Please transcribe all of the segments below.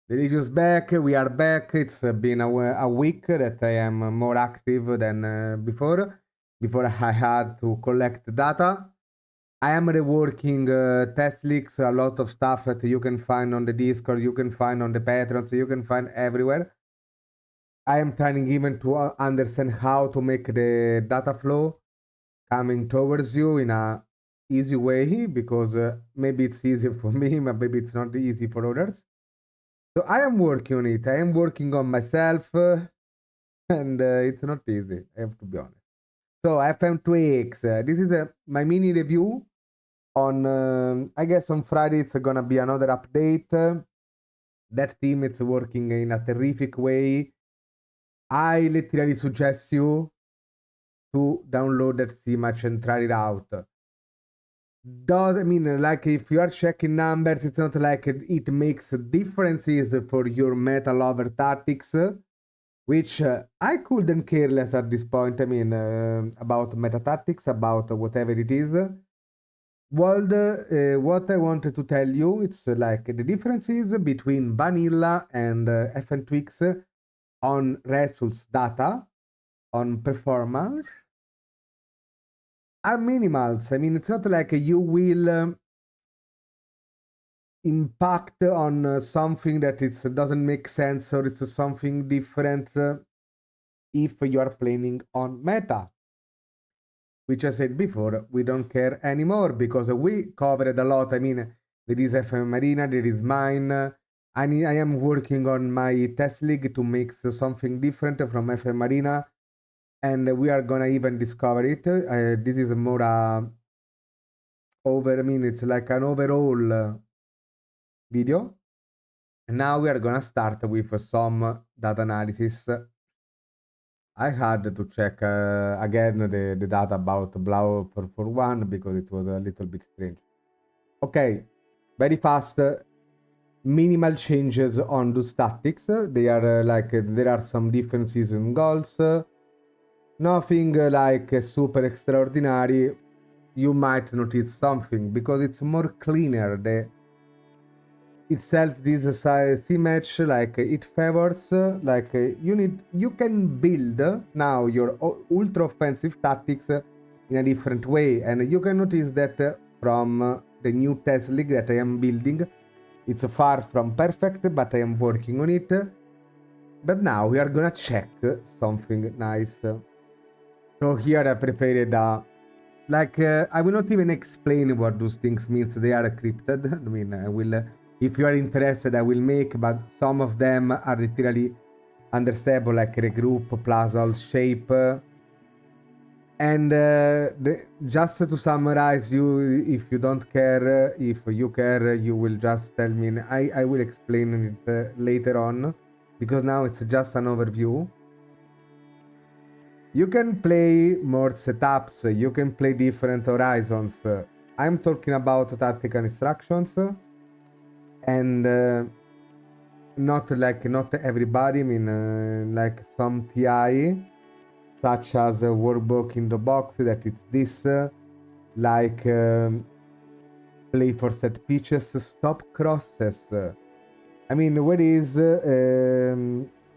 Delicious back, we are back. It's been a week that I am more active than before. Before I had to collect data. I am reworking test leaks, a lot of stuff that you can find on the Discord, you can find on the Patrons, you can find everywhere. I am trying even to understand how to make the data flow coming towards you in a easy way, because maybe it's easier for me, but maybe it's not easy for others. So I am working on it. I am working on myself, and it's not easy, I have to be honest. So FM2X, this is my mini review on, I guess on Friday it's gonna be another update. That team is working in a terrific way. I literally suggest you to download that Simatch and try it out. Like if you are checking numbers, it's not like it makes differences for your meta lover tactics, which I couldn't care less at this point. About meta tactics, about whatever it is. Well, what I wanted to tell you, it's like the differences between vanilla and FM2X on results data, on performance, are minimals. It's not like you will impact on something that it doesn't make sense, or it's something different if you are playing on meta. Which I said before, we don't care anymore, because we covered a lot. There is FM Arena, there is mine. I am working on my test league to make something different from FM Arena, and we are gonna even discover it. This is more it's like an overall video. And now we are gonna start with some data analysis. I had to check again the data about Blau for one, because it was a little bit strange. Okay, very fast. Minimal changes on the statics. They are there are some differences in goals. Nothing like super extraordinary. You might notice something because it's more cleaner. Itself, this Simatch, it favors you can build now your ultra offensive tactics in a different way, and you can notice that from the new test league that I am building. It's far from perfect, but I am working on it. But now we are gonna check something nice. So here I prepared I will not even explain what those things means. They are encrypted. I will, if you are interested, I will make, but some of them are literally understandable, like regroup, puzzle, shape. And just to summarize, if you don't care, if you care, you will just tell me. I will explain it later on, because now it's just an overview. You can play more setups, you can play different horizons. I'm talking about tactical instructions, and not everybody. Like some TI, such as workbook in the box, that it's this, play for set pitches, stop crosses. What is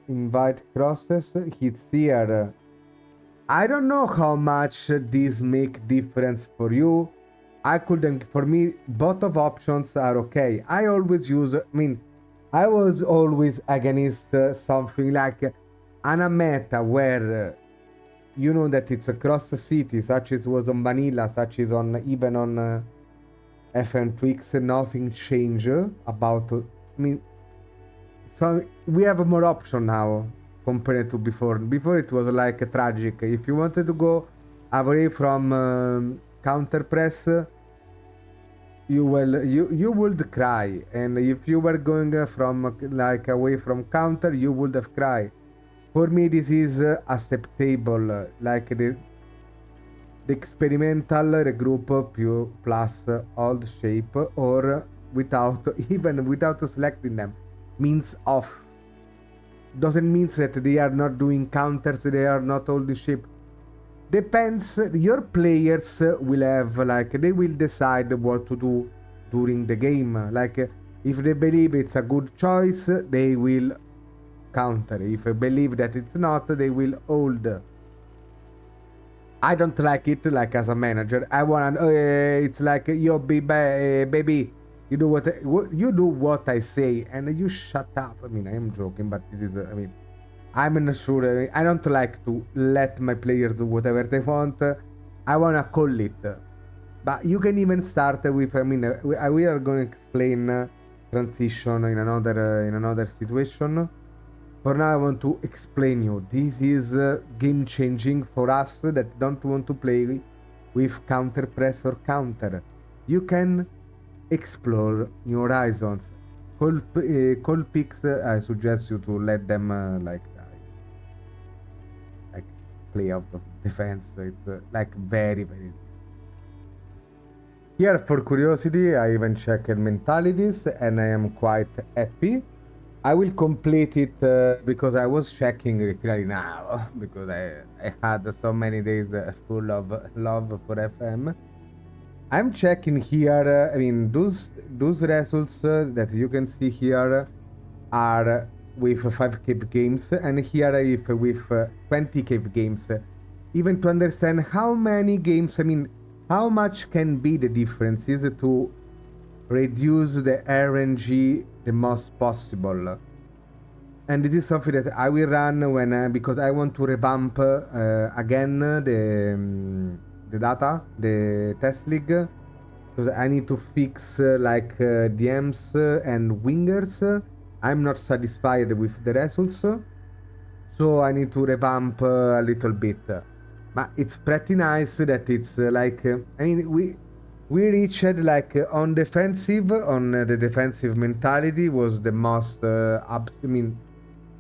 invite crosses? Hits here. I don't know how much these make difference for you. For me, both of options are okay. I always use, I was always against something like a meta where you know that it's across the city, such as was on vanilla, such as on even on FM2X, nothing changed about, So we have more option now compared to before. Before it was like a tragic. If you wanted to go away from counter press, you would cry, and if you were going from like away from counter, you would have cried. For me, this is acceptable. Like the experimental regroup plus old shape, or without even without selecting them, means off. Doesn't mean that they are not doing counters, they are not old shape. Depends. Your players will have like they will decide what to do during the game. Like if they believe it's a good choice, they will counter. If they believe that it's not, they will hold. I don't like it. Like as a manager, I want. It's like yo, baby, you do what I say, and you shut up. I mean, I am joking, but this is. I mean, I'm not sure. I don't like to let my players do whatever they want. I wanna call it. But you can even start with. I mean, we are going to explain transition in another situation. For now, I want to explain you. This is game changing for us that don't want to play with counter press or counter. You can explore new horizons. Cold picks. I suggest you to let them like play out of defense. It's like very risky. Here, for curiosity, I even checked mentalities, and I am quite happy. I will complete it because I was checking literally now because I had so many days full of love for FM. I'm checking here. I mean, those results that you can see here are with 5 cave games, and here if with 20 cave games. Even to understand how many games, I mean, how much can be the differences to reduce the RNG the most possible. And this is something that I will run when because I want to revamp again the data, the test league, because I need to fix like DMs and wingers. I'm not satisfied with the results, so I need to revamp a little bit. But it's pretty nice that it's like I mean we reached like on defensive, on the defensive mentality was the most I mean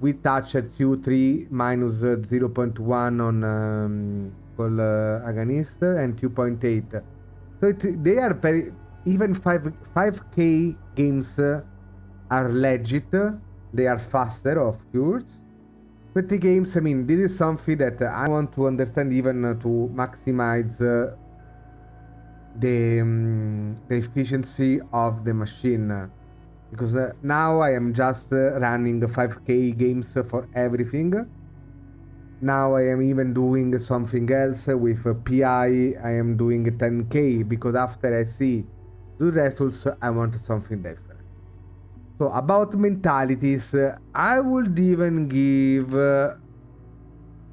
we touched at Q3 minus 0.1 on call agonist and 2.8. So they are very even 5k games are legit. They are faster, of course. 20 games, I mean, this is something that I want to understand even to maximize the efficiency of the machine. Because now I am just running 5k games for everything. Now I am even doing something else with PI. I am doing 10k because after I see the results, I want something different. So about mentalities, I would even give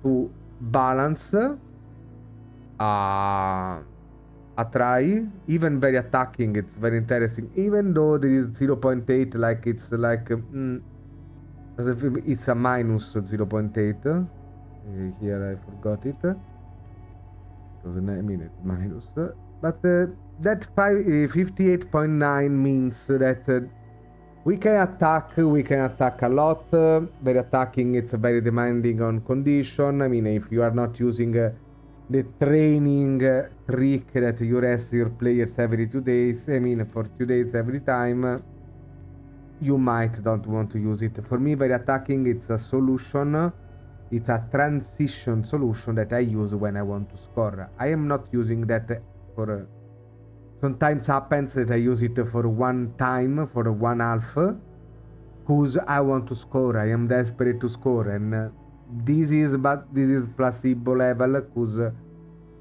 to balance a try. Even very attacking, it's very interesting. Even though there is 0.8, like it's like it's a minus 0.8. Here I forgot it. Doesn't I mean it's minus, but that 58.9 means that. We can attack a lot. Very attacking, it's very demanding on condition. I mean, if you are not using the training trick that you rest your players every 2 days, I mean, for 2 days every time, you might don't want to use it. For me, very attacking, it's a solution. It's a transition solution that I use when I want to score. I am not using that for... Sometimes happens that I use it for one time, for one half, because I want to score. I am desperate to score, and this is placebo level, because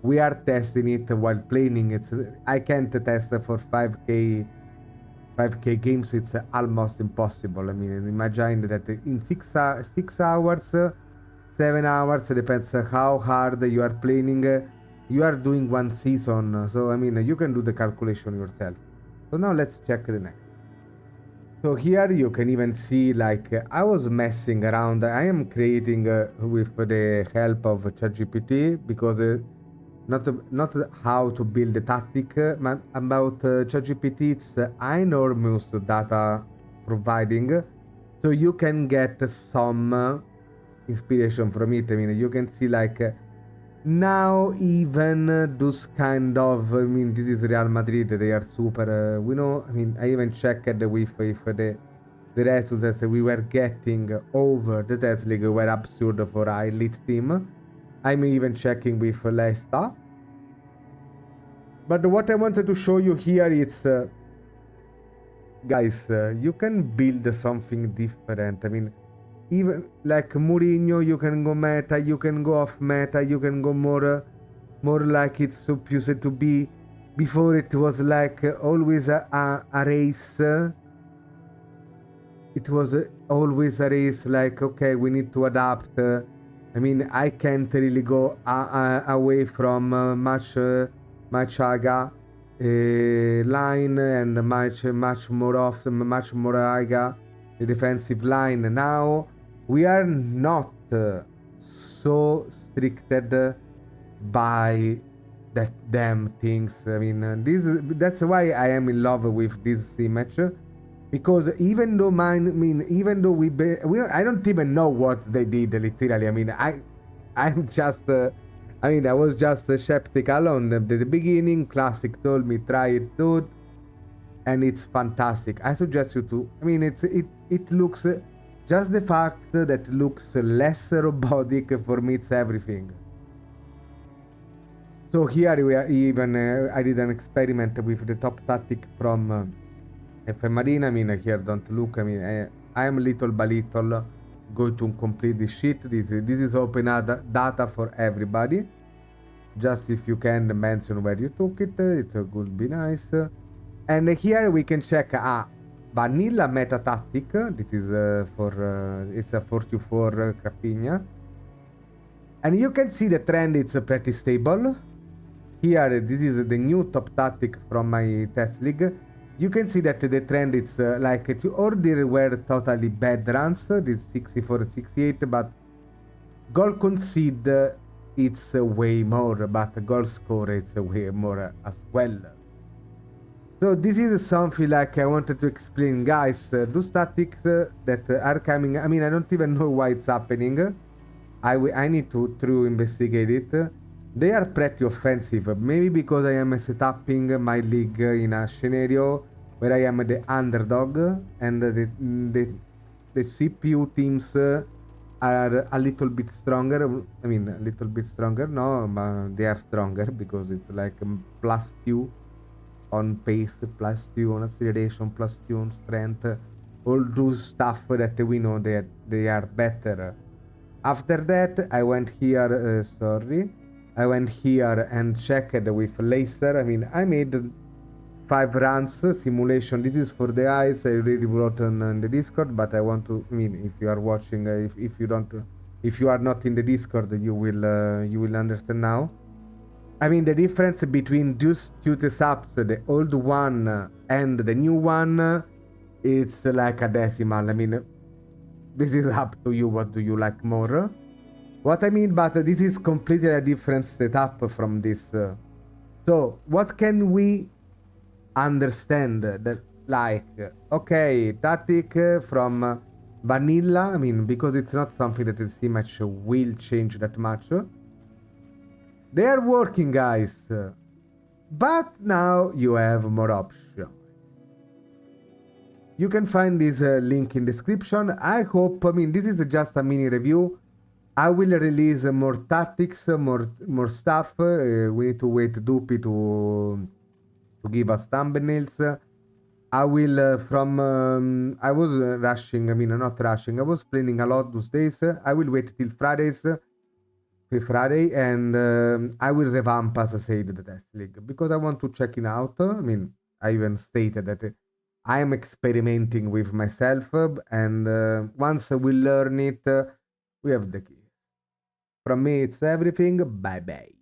we are testing it while playing. I can't test for 5k games. It's almost impossible. I mean, imagine that in 6 hours, 7 hours, depends how hard you are playing. You are doing one season, so I mean, you can do the calculation yourself. So now let's check the next. So here you can even see like I was messing around. I am creating with the help of ChatGPT because not how to build a tactic, but about ChatGPT. It's enormous data providing, so you can get some inspiration from it. I mean, you can see like now even those kind of, I mean, this is Real Madrid, they are super, we know, I mean, I even checked with if the results we were getting over the test league were absurd for our elite team. I'm even checking with Leicester. But what I wanted to show you here is, guys, you can build something different. I mean, even like Mourinho, you can go meta, you can go off meta, you can go more like it's supposed to be. Before it was like always a race. It was always a race, like, okay, we need to adapt. I mean, I can't really go away from Machaga line and much more often, much more Aga, the defensive line. Now, we are not so stricted by that damn things. I mean, that's why I am in love with this Simatch. Because even though even though we I don't even know what they did literally. I mean, I'm just, I was just skeptical on the beginning. Classic told me try it, dude, and it's fantastic. I suggest you to. I mean, it looks just the fact that it looks less robotic for me. It's everything. So here we are even. I did an experiment with the top tactic from. FM Marina, I mean, here don't look, I mean, I am little by little going to complete this shit. This is open data for everybody. Just if you can mention where you took it, it would be nice. And here we can check a vanilla meta tactic. This is it's a 44 Crapigna. And you can see the trend, it's pretty stable. Here, this is the new top tactic from my test league. You can see that the trend is like two order were totally bad runs, this 64 68, but goal concede it's way more, but goal score it's way more as well. So this is something like I wanted to explain, guys. Those tactics that are coming, I mean, I don't even know why it's happening. I need to investigate it. They are pretty offensive, maybe because I am setuping my league in a scenario where I am the underdog and the CPU teams are a little bit stronger. I mean, a little bit stronger, no, but they are stronger because it's like +2 on pace, +2 on acceleration, +2 on strength, all those stuff that we know that they are better. After that, I went here, I went here and checked with Leicester. I mean, I made 5 runs simulation. This is for the eyes. I already wrote on the Discord, but I want to. I mean, if you are watching, if you don't, if you are not in the Discord, you will understand now. I mean, the difference between these two setups, the old one and the new one, it's like a decimal. I mean, this is up to you. What do you like more? What I mean, but this is completely a different setup from this. So, what can we understand that, like, okay, tactic from vanilla, I mean, because it's not something that the Simatch will change that much. They are working, guys, but now you have more options. You can find this link in description. I hope, I mean, this is just a mini review. I will release more tactics, more stuff. We need to wait Dupi to give us thumbnails. I will I was rushing, I mean, not rushing, I was planning a lot those days. I will wait till Friday, and I will revamp, as I said, the test league, because I want to check it out. I mean, I even stated that I am experimenting with myself, and once we learn it, we have the key. From me, it's everything. Bye bye.